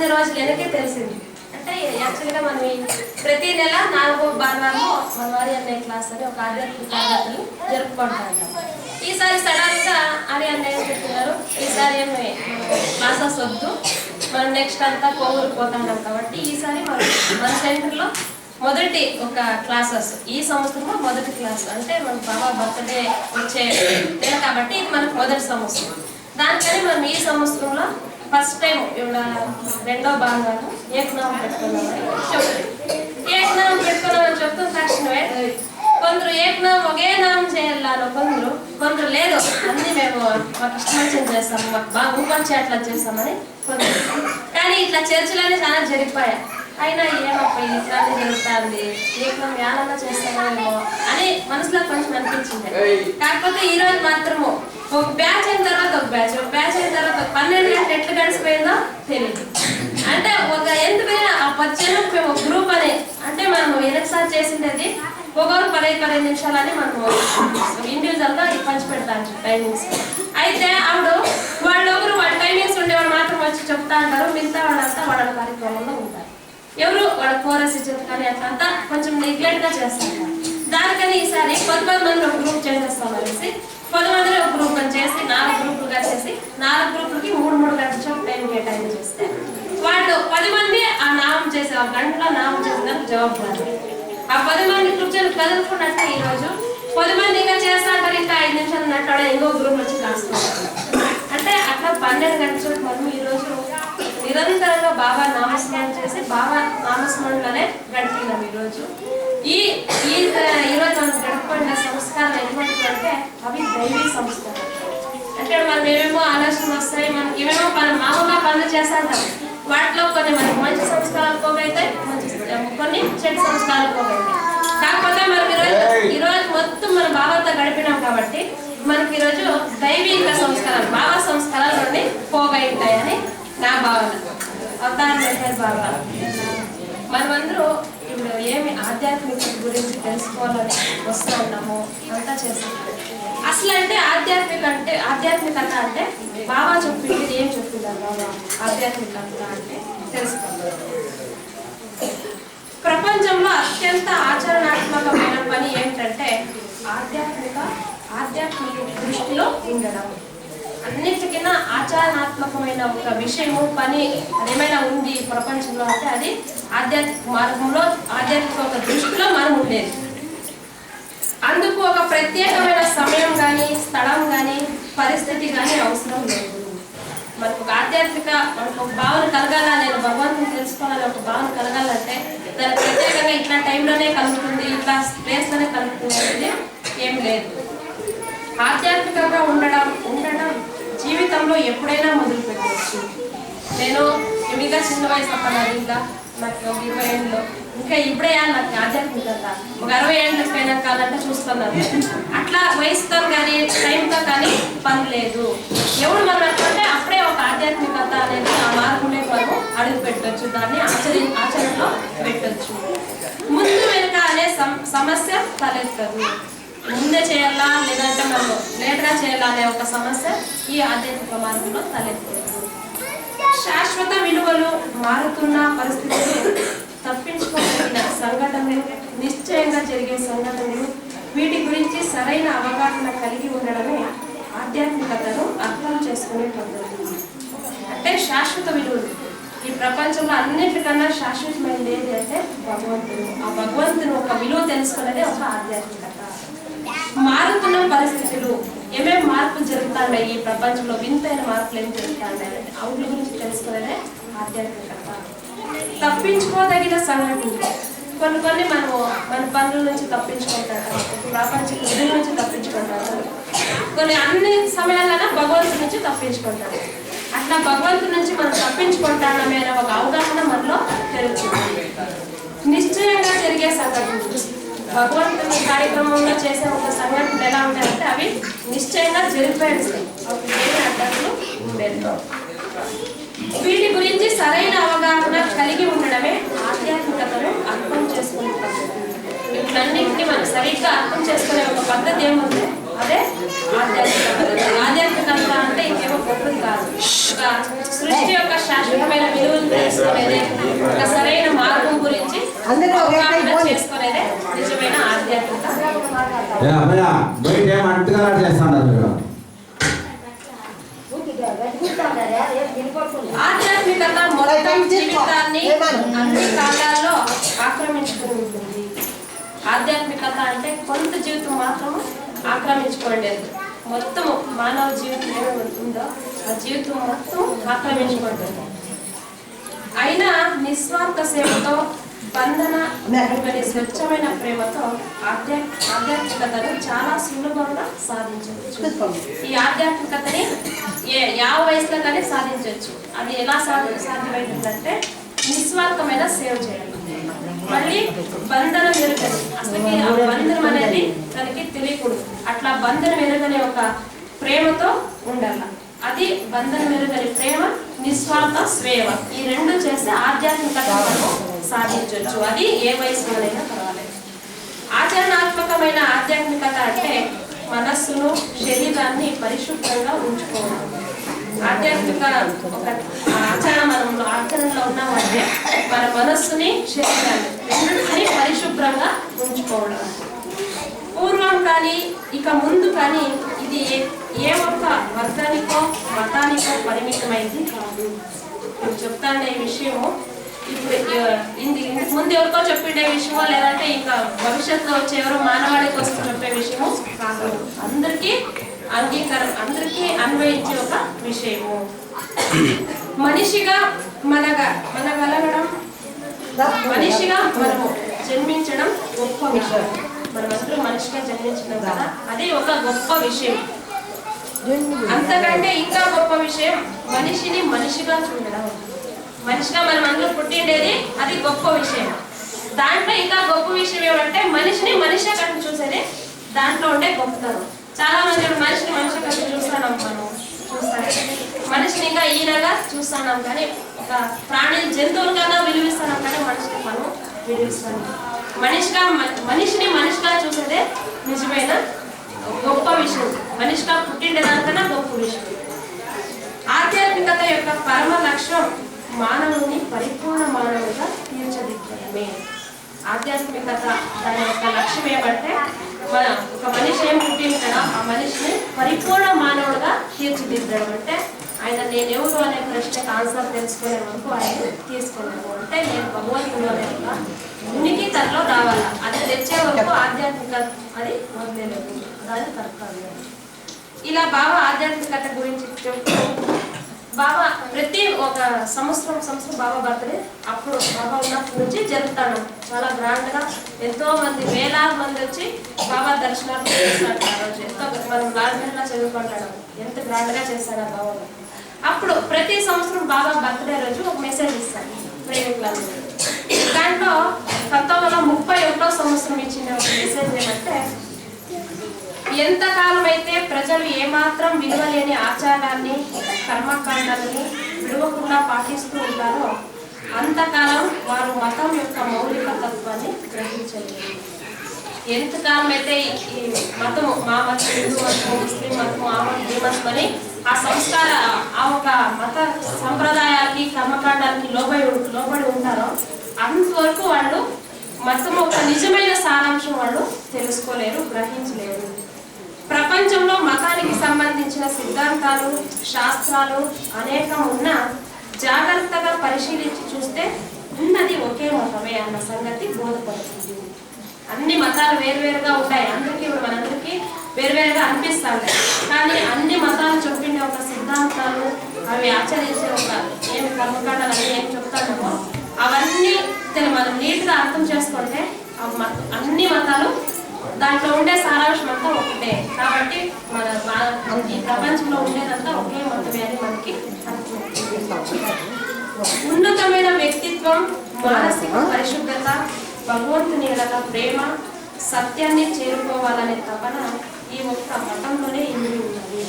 కొన్ని రోజులు వెనకే తెలిసింది. అంటే యాక్చువల్గా మనం ప్రతి నెల 4వ భానువారం మనవారి అనే క్లాస్ అని ఒక ఆధ్యాత్మిక తరగతులు జరుపుకుంటాం. ఈసారి సడన్గా అని అన్నయ్య చెప్తున్నారు, ఈసారి ఏమి క్లాసెస్ వద్దు, మనం నెక్స్ట్ అంతా కోవూరు పోతున్నాం కాబట్టి ఈసారి మన సెంటర్లో మొదటి ఒక క్లాసెస్ ఈ సంవత్సరంలో మొదటి క్లాస్ అంటే మన బాబా బర్త్డే వచ్చే నెల కాబట్టి ఇది మనకు మొదటి సంవత్సరం. దానికని మనం ఈ సంవత్సరంలో ఫస్ట్ టైం ఇవిడ 2వ భానువారం ఏకనామం పెట్టుకున్నామని చెప్తారు. ఏకనామం పెట్టుకున్నామని చెప్తున్న తక్షణమే కొందరు ఏకనామం ఒకే నామం చేయాలను, కొందరు లేదు అన్ని మేము మాకు ఇష్టం చేస్తాము, మాకు బాగా ఊపంచి అట్లా చేస్తామని కొందరు. కానీ ఇట్లా చర్చలనే చాలా జరిగిపోయాయి. అయినా ఏమప్ప ఇట్లానే జరుగుతుంది, ఏకనామం యానంగా చేస్తామేమో అని మనసులో కొంచెం అనిపించింది. కాకపోతే ఈ రోజు మాత్రము ఒక బ్యాచ్ అయిన తర్వాత ఒక బ్యాచ్ అయిన తర్వాత 12 గంటలు ఎట్లా గడిచిపోయిందో తెలియదు. అంటే ఒక ఎందుకైనా ఆ 10 జనం ఒక గ్రూప్ అని అంటే మనం ఎనకసారి చేసింది ఒక్కొక్కరు 15 నిమిషాలని మనము ఇండివిజువల్ గా పంచి పెడతాను టైమింగ్స్. అయితే ఆవిడ వాళ్ళొకరు వాళ్ళ టైమింగ్స్ ఉండేవాళ్ళు మాత్రం వచ్చి చెప్తా అంటారు, మిగతా వాళ్ళంతా వాళ్ళ కార్యక్రమంలో ఉంటారు. ఎవరు వాళ్ళ కోరస్ ఇచ్చేది కానీ అట్లంతా కొంచెం నెగ్లెక్ట్ గా చేస్తారు. దానికని ఈసారి 10 మంది ఒక గ్రూప్ చేసేస్తాం అనేసి 10 మందిని ఒక గ్రూప్ అని చేసి 4 గ్రూపులుగా చేసి 4 గ్రూపులకి 3 గంటల టైం కేటాయించి చేస్తే వాళ్ళు 10 మంది ఆ నామం చేసే ఒక గంటలో నామం చేసేదానికి జవాబు. ఆ 10 మంది కూర్చొని కదులుకున్నట్టే ఈరోజు 10 మంది ఇంకా చేస్తా అంటారు, ఇంకా 5 నిమిషాలు ఉన్నట్టు ఇంకో గ్రూప్ వచ్చి రాసుకుంటారు. అంటే అట్లా 12 గంటల మనం ఈరోజు నిరంతరంగా బాబా నామస్మరణ చేసి బాబా నామస్మరణలోనే గడిపినాం. ఈరోజు ఈరోజు మనం గడుపుకునే సంస్కారాలు ఎటువంటి అంటే అవి దైవీ సంస్కారాలు. అంటే మనం ఏమేమో ఆలోచనలు వస్తాయి, మనకి ఏమేమో మామూలుగా పనులు చేస్తాంటాం, వాటిలో కొన్ని మనకి మంచి సంస్కారాలు పోగైతాయి, కొన్ని చెడు సంస్కారాలు పోగైతాయి. కాకపోతే మనం ఈరోజు మొత్తం మన బాబాతో గడిపినాం కాబట్టి మనకి ఈరోజు దైవిక సంస్కారాలు బాబా సంస్కారాలు నుండి పోగైతాయని నా భావన. అవతారం బాబా మనమందరూ ఇప్పుడు ఏమి ఆధ్యాత్మికత గురించి తెలుసుకోవాలని వస్తూ ఉన్నాము, అంతా చేస్తున్నాము. అసలు అంటే ఆధ్యాత్మికత అంటే బాబా చెప్పింది ఏం చెప్తున్నారు బాబా ఆధ్యాత్మికత అంటే తెలుసుకోవాలి. ప్రపంచంలో అత్యంత ఆచరణాత్మకమైన పని ఏంటంటే ఆధ్యాత్మిక దృష్టిలో ఉండడం. అన్నిటికన్నా ఆచరణాత్మకమైన ఒక విషయము పని అదేమైనా ఉంది ప్రపంచంలో అంటే అది ఆధ్యాత్మిక మార్గంలో ఆధ్యాత్మిక ఒక దృష్టిలో మనం ఉండేది. అందుకు ఒక ప్రత్యేకమైన సమయం కానీ స్థలం కానీ పరిస్థితి కానీ అవసరం లేదు. మనకు ఒక ఆధ్యాత్మిక మనకు ఒక భావన కలగాల, నేను భగవంతుని తెలుసుకోవాలని ఒక భావన కలగాలంటే దానికి ప్రత్యేకంగా ఇట్లా టైంలోనే కలుగుతుంది, ఇట్లా ప్లేస్లోనే కలుగుతుంది అనేది ఏం లేదు. ఆధ్యాత్మికంగా ఉండడం జీవితంలో ఎప్పుడైనా మొదలు పెట్టవచ్చు. నేను ఇంకా చిన్న వయసు అప్పన్నారు, ఇంకా నాకు 20 ఏళ్ళు, ఇంకా ఇప్పుడే నాకు ఆధ్యాత్మికత ఒక 60 ఏళ్ళు పైన కాలంటే చూస్తున్నాను. అట్లా వయసుతో కానీ టైంతో కానీ పని లేదు. ఎవరు మనం అంటే అప్పుడే ఒక ఆధ్యాత్మికత అనేది ఆ మార్గంలో మనం అడుగు పెట్టవచ్చు, దాన్ని ఆచరణలో పెట్టవచ్చు. ముందు వెనుక అనే సమస్య తలెత్తదు. ముందే చేయాలా లేదంటే మనం లేట్గా చేయాలా అనే ఒక సమస్య ఈ ఆధ్యాత్మిక మార్గంలో తలెత్తదు. శాశ్వత విలువలు, మారుతున్న పరిస్థితులు, తప్పించుకోగలిగిన సంఘటనలు, నిశ్చయంగా జరిగే సంఘటనలు, వీటి గురించి సరైన అవగాహన కలిగి ఉండడమే ఆధ్యాత్మికతను అర్థం చేసుకునే పద్ధతి. అంటే శాశ్వత విలువలు, ఈ ప్రపంచంలో అన్నిటికన్నా శాశ్వతమైనది ఏది అంటే భగవంతుడు. ఆ భగవంతుని ఒక విలువ తెలుసుకునేది ఒక ఆధ్యాత్మికత. మారుతున్న పరిస్థితులు, ఏమేమి మార్పులు జరుగుతున్నాయి ఈ ప్రపంచంలో, వింతైన మార్పులు ఏమి జరుగుతున్నాయి అంటే అవుట్ల గురించి తెలుసుకునేదే ఆధ్యాత్మికత. తప్పించుకోదగిన సంఘటనలు, కొన్ని మనము మన పనుల నుంచి తప్పించుకుంటారు, ప్రపంచ విధుల నుంచి తప్పించుకుంటారు, కొన్ని అన్ని సమయాలైనా భగవంతుడి నుంచి తప్పించుకుంటారు. అట్లా భగవంతుడి నుంచి మనం తప్పించుకుంటామే అనే ఒక అవగాహన మనలో పెరుగుతుంది. నిశ్చయంగా జరిగే సంఘటనలు, భగవంతుని కార్యక్రమంలో చేసే ఒక సంఘటనలు ఎలా ఉంటాయంటే అవి నిశ్చయంగా జరిగిపోయాయి, అడ్డంకులు ఉండేది. వీటి గురించి సరైన అవగాహన కలిగి ఉండడమే ఆధ్యాత్మికతను అర్థం చేసుకునే పద్ధతి. వీటన్నింటినీ మనం సరిగ్గా అర్థం చేసుకునే ఒక పద్ధతి ఏముంది, అదే ఆధ్యాత్మిక పద్ధతి. ఆధ్యాత్మికత అంటే ఇంకేమో గొప్పది కాదు, సృష్టి యొక్క శాశ్వతమైన విలువలు తెలుసుకునేదే, ఒక సరైన మార్గం గురించి చేసుకునేదే నిజమైన ఆధ్యాత్మికత. ఆధ్యాత్మికత మొత్తం జీవితాన్ని అన్ని కాలాల్లో ఆక్రమించుకుని ఉంటుంది. ఆధ్యాత్మికత అంటే కొంత జీవితం మాత్రం ఆక్రమించుకోండేది. మొత్తము మానవ జీవితం ఏమి ఉందో ఆ జీవితం మొత్తం ఆక్రమించుకుంటుంది. అయినా నిస్వార్థ సేవతో బంధన స్వచ్ఛమైన ప్రేమతో ఆధ్యాత్మికతను చాలా సులభంగా సాధించవచ్చు. ఈ ఆధ్యాత్మికతని ಯಾವ వయసులో కానీ సాధించవచ్చు. అది ఎలా సాధ్యమవుతుందంటే నిస్వార్థమైన సేవ చేయాలి. మళ్ళీ బంధనం ఎరుగని, అసలు ఆ బంధనం అనేది తనకి తెలియకూడదు. అట్లా బంధనం ఎరుగని ఒక ప్రేమతో ఉండాలి. అది బంధనం ఎరుగని ప్రేమ, నిస్వార్థ సేవ, ఈ రెండు చేస్తే ఆధ్యాత్మికతను సాధించవచ్చు. అది ఏ వయసులోనైనా పర్వాలేదు. ఆచరణాత్మకమైన ఆధ్యాత్మికత అంటే మనస్సును శరీరాన్ని పరిశుభ్రంగా ఉంచుకోవడం. ఆధ్యాత్మిక ఒక ఆచరణలో ఉన్నామంటే మన మనస్సుని శరీరాన్ని రెండింటిని పరిశుభ్రంగా ఉంచుకోవడం. పూర్వం కానీ ఇక ముందు కానీ ఇది ఏ ఒక్క వర్గానికో మతానికో పరిమితమైంది కాదు. నేను చెప్తాను ఈ విషయము. ఇప్పుడు ఇందుకు ముందు ఎవరికో చెప్పిండే విషయమో లేదంటే ఇంకా భవిష్యత్తులో వచ్చే ఎవరో మానవాళి కోసం చెప్పే విషయము కాదు. అందరికీ అందరికీ అన్వయించే ఒక విషయము. మనిషిగా మనగలగడం, మనిషిగా మనము జన్మించడం గొప్ప విషయం. మనమందరూ మనిషిగా జన్మించడం కదా, అది ఒక గొప్ప విషయం. అంతకంటే ఇంకా గొప్ప విషయం మనిషిని మనిషిగా చూడడం. మనిషిగా మనం అందరూ పుట్టిండేది అది గొప్ప విషయం. దాంట్లో ఇంకా గొప్ప విషయం ఏమంటే మనిషిని మనిషిగా కంటే చూసేది దాంట్లో ఉండే గొప్పతనం. చాలా మంది మనిషిని మనిషిగా కంటే చూస్తాం, మనం చూస్తాం మనిషిని ఇంకా ఈయనగా చూస్తున్నాం, కానీ ఒక ప్రాణి జంతువుల కన్నా విలువిస్తున్నాం, కానీ మనిషిని మనం విలువిస్తాం. మనిషిని మనిషిగా చూసేదే నిజమైన గొప్ప విషయం. మనిషిగా పుట్టిండే దానికన్నా గొప్ప విషయం. ఆధ్యాత్మికత యొక్క పరమ లక్ష్యం మానవుని పరిపూర్ణ మానవుడిగా తీర్చిదిద్దడమే. ఆధ్యాత్మికత దాని యొక్క లక్ష్యం ఏమంటే ఒక మనిషి ఏం పుట్టింది కదా, ఆ మనిషిని పరిపూర్ణ మానవుడిగా తీర్చిదిద్దడం. అంటే ఆయన నేనెవరు అనే ప్రశ్నకు ఆన్సర్ తెలుసుకునే వరకు ఆయన తీసుకున్నాను. అంటే నేను భగవంతుడు అనే ఒక ఉనికి తనలో రావాల. అది తెచ్చే వరకు ఆధ్యాత్మికత అది వదిలేదు, దాని కర్తవ్యం. ఇలా బాబా ఆధ్యాత్మికత గురించి చెప్తూ బాబా ప్రతి ఒక సంవత్సరం బాబా బర్త్డే అప్పుడు బాబా ఉన్నప్పటి నుంచి జరుపుతాడు. చాలా గ్రాండ్గా ఎంతో మంది వేలాది మంది వచ్చి బాబా దర్శనాలు చేస్తాడు. ఆ రోజు ఎంతో మనం రాజమండ్రిలో చదువుకుంటాడు, ఎంత గ్రాండ్గా చేస్తాడు ఆ బాబా. అప్పుడు ప్రతి సంవత్సరం బాబా బర్త్డే రోజు ఒక మెసేజ్ ఇస్తాడు ప్రేమికులందరూ. దాంట్లో 1931వ సంవత్సరం ఇచ్చిన ఒక మెసేజ్ ఏమంటే, ఎంతకాలం అయితే ప్రజలు ఏమాత్రం విలువలేని ఆచారాన్ని కర్మకాండాలని విడవకుండా పాటిస్తూ ఉంటారో అంతకాలం వారు మతం యొక్క మౌలిక తత్వాన్ని గ్రహించలేదు. ఎంతకాలం అయితే ఈ మతము మా మతం, హిందూ మతం, ముస్లిం మతం, ఆ మతం, ఈ మతం అని ఆ సంస్కార ఆ ఒక మత సంప్రదాయాలకి కర్మకాండాలకి లోబడి ఉంటారో అంతవరకు వాళ్ళు మతం ఒక నిజమైన సారాంశం వాళ్ళు తెలుసుకోలేరు, గ్రహించలేరు. ప్రపంచంలో మతానికి సంబంధించిన సిద్ధాంతాలు, శాస్త్రాలు అనేకం ఉన్నా జాగ్రత్తగా పరిశీలించి చూస్తే ఉన్నది ఒకే మతమే అన్న సంగతి బోధపడుతుంది. అన్ని మతాలు వేరువేరుగా ఉంటాయి, అందరికీ మనందరికీ వేరువేరుగా అనిపిస్తూ ఉంటాయి. కానీ అన్ని మతాలు చెప్పిన ఒక సిద్ధాంతాలు, అవి ఆచరించే ఒక ఏమి కర్మకాండాలు అవి ఏం చెప్తామో అవన్నీ మనం నీట్గా అర్థం చేసుకుంటే అన్ని మతాలు దాంట్లో ఉండే సారాంశం అంతా ఒకటే. కాబట్టి మన ఈ ప్రపంచంలో ఉండేదంతా ఒకే మతమే అని మనకి ఉన్నతమైన వ్యక్తిత్వం, మానసిక పరిశుభ్రత, భగవంతుని ఎడల ప్రేమ, సత్యాన్ని చేరుకోవాలనే తపన ఈ ఒక్క మతంలోనే ఇమిడి ఉన్నది.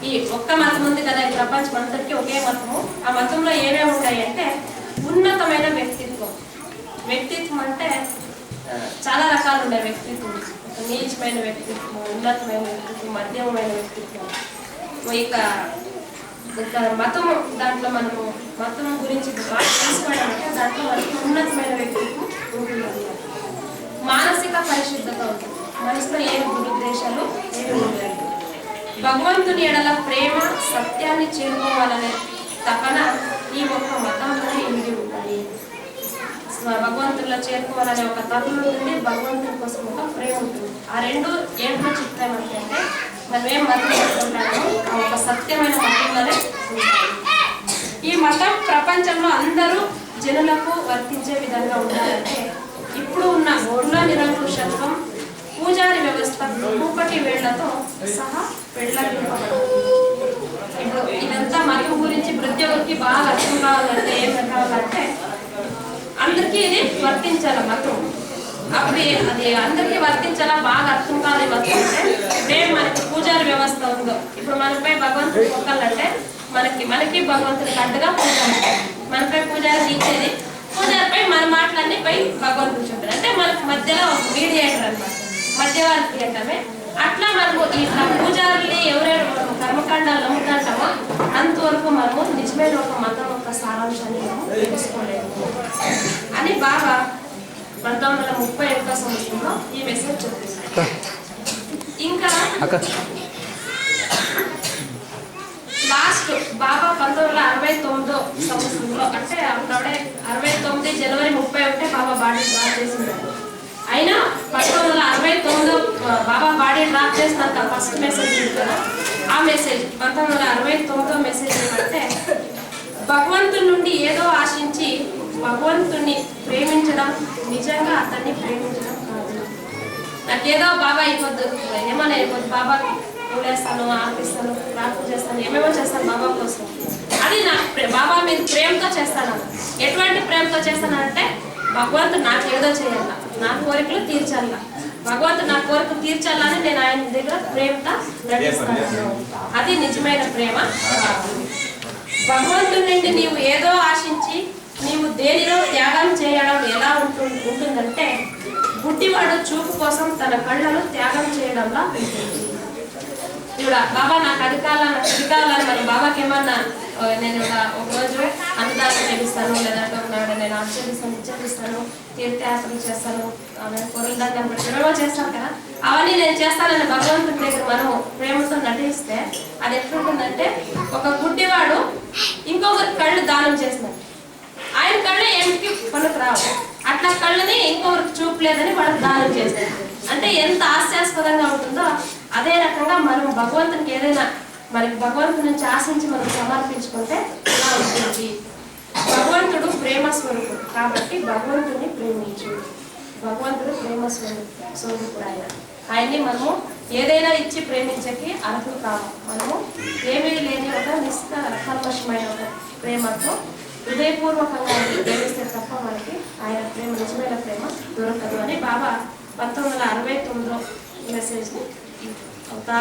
ఈ ఒక్క మతం ఉంది కదా, ఈ ప్రపంచం అంతటికీ ఒకే మతము. ఆ మతంలో ఏమేమి ఉంటాయంటే ఉన్నతమైన వ్యక్తిత్వం. వ్యక్తిత్వం అంటే చాలా రకాలు ఉన్నాయి. వ్యక్తిత్వం ఒక నీచమైన వ్యక్తిత్వం, ఉన్నతమైన వ్యక్తిత్వం, మధ్యమమైన వ్యక్తిత్వం. ఇక మతము దాంట్లో మనము మతం గురించి తెలుసుకోవడం అంటే దాంట్లో మనకి ఉన్నతమైన వ్యక్తిత్వం ఉంటుంది. మానసిక పరిశుద్ధత ఉంటుంది. మనసులో ఏమి దురుద్దేశాలు ఏమి ఉంటాయి. భగవంతుని ఎడల ప్రేమ, సత్యాన్ని చేరుకోవాలనే తపన ఈ ఒక్క మతంలోనే ఇమిడి ఉంటుంది. భగవంతుల్లో చేరుకోవాలనే ఒక తపన ఉంటుంది, భగవంతుని కోసం ఒక ప్రేమ ఉంటుంది. ఆ రెండు ఏంటో చెప్తామంటే అంటే మనం ఏం మతం చెప్తుంటామో ఆ ఒక సత్యమైన మతంలోనే ఉంటాయి. ఈ మతం ప్రపంచంలో అందరూ జనులకు వర్తించే విధంగా ఉండాలంటే ఇప్పుడు ఉన్న వర్ణ నిరంకుశత్వం, పూజారి వ్యవస్థ, కూపటి వేళ్లతో సహా వెళ్ళాలి. ఇప్పుడు ఇదంతా మతం గురించి ప్రతి ఒక్కరికి బాగా అర్థం కావాలంటే ఏం కావాలంటే అందరికీ ఇది వర్తించాలి మతం. అప్పుడు అది అందరికీ వర్తించాలా, బాగా అర్థం కావాలి మతం అంటే ఇప్పుడే మనకి పూజారి వ్యవస్థ ఉందో ఇప్పుడు మనపై భగవంతుడు మొక్కాలంటే మనకి భగవంతుడికి అడ్డుగా పూజారి, మనపై పూజారి ఇచ్చేది, పూజారిపై మన మాటలన్నీ పై భగవంతుడు చూపారు. అంటే మనకు మధ్యలో మీడియేటర్ అన్నమాట, మధ్యవర్తి అంటామే. అట్లా మనము ఇట్లా పూజారుల్ని ఎవరైనా మనము కర్మకాండాలు నమ్ముతాంటామో అంతవరకు మనము నిజమైన ఒక మతం యొక్క సారాంశాన్ని మనము తెలుసుకోలేము అని బాబా 1931 సంవత్సరంలో ఈ మెసేజ్ చూపిస్తారు. ఇంకా లాస్ట్ బాబా 1969 సంవత్సరంలో అంటే అప్పుడే 69 జనవరి 31 బాబా బాడీ డ్రాప్ చేసింటారు. అయినా 1969 బాబా బాడీ డ్రాప్ చేసినాక ఫస్ట్ మెసేజ్ కదా, ఆ మెసేజ్ 1969 మెసేజ్ ఏమంటే భగవంతుడి నుండి ఏదో ఆశించి భగవంతుడిని ప్రేమించడం నిజంగా అతన్ని ప్రేమించడం కాదు. నాకేదో బాబా అయిపోద్దు, ఏమని అయిపోద్దు, బాబాకి పూలేస్తాను, ఆపిస్తాను, ప్రార్థన చేస్తాను, ఏమేమో చేస్తాను బాబా కోసం, అది నా బాబా మీద ప్రేమతో చేస్తాను. ఎటువంటి ప్రేమతో చేస్తానంటే భగవంతుడు నాకు ఏదో చేయాల, నా కోరికలు తీర్చాల, భగవంతుడు నా కోరికలు తీర్చాలని నేను ఆయన దగ్గర ప్రేమతో నటిస్తాను. అది నిజమైన ప్రేమ. భగవంతుడి నుండి నీవు ఏదో ఆశించి నీవు దేనిలో త్యాగం చేయడం ఎలా ఉంటుందంటే గుడ్డివాడు చూపు కోసం తన కళ్ళను త్యాగం చేయడంలా ఉంటుంది. ఇప్పుడు బాబా నాకు అది కావాలని మరి బాబాకి ఏమన్నా నేను ఒకరోజు అన్నదానం చేపిస్తాను, లేదంటే ఒకనాడు నేను ఆచరిస్తాను, తీర్థయాత్రలు చేస్తాను, పొరుల దాన్ని ఏమో చేస్తాను కదా, అవన్నీ నేను చేస్తానని భగవంతుడి దగ్గర మనము ప్రేమతో నటిస్తే అది ఎట్లుంటుందంటే ఒక గుడ్డివాడు ఇంకొకరి కళ్ళు దానం చేస్తున్నాడు, ఆయన కళ్ళు ఏమిటి పనుకు రావు, అట్లా కళ్ళని ఇంకొకరికి చూపలేదని వాళ్ళకి దానం చేస్తారు. అంటే ఎంత హాస్యాస్పదంగా ఉంటుందో అదే రకంగా మనం భగవంతునికి ఏదైనా మనకి భగవంతుడి నుంచి ఆశించి మనం సమర్పించుకుంటే ఇలా ఉంటుంది. భగవంతుడు ప్రేమ స్వరూపుడు కాబట్టి భగవంతుడిని ప్రేమించు. భగవంతుడు ప్రేమ స్వరూపుడు. ఆయన్ని మనము ఏదైనా ఇచ్చి ప్రేమించకి అర్హులు కావు. మనము ఏమీ లేని ఒక నిష్కల్మషమైన ఒక ప్రేమతో హృదయపూర్వకంగా ప్రేమిస్తే తప్ప మనకి ఆయన ప్రేమ నిజమైన ప్రేమ దొరకదు అని బాబా 1969 మెసేజ్ని అవుతా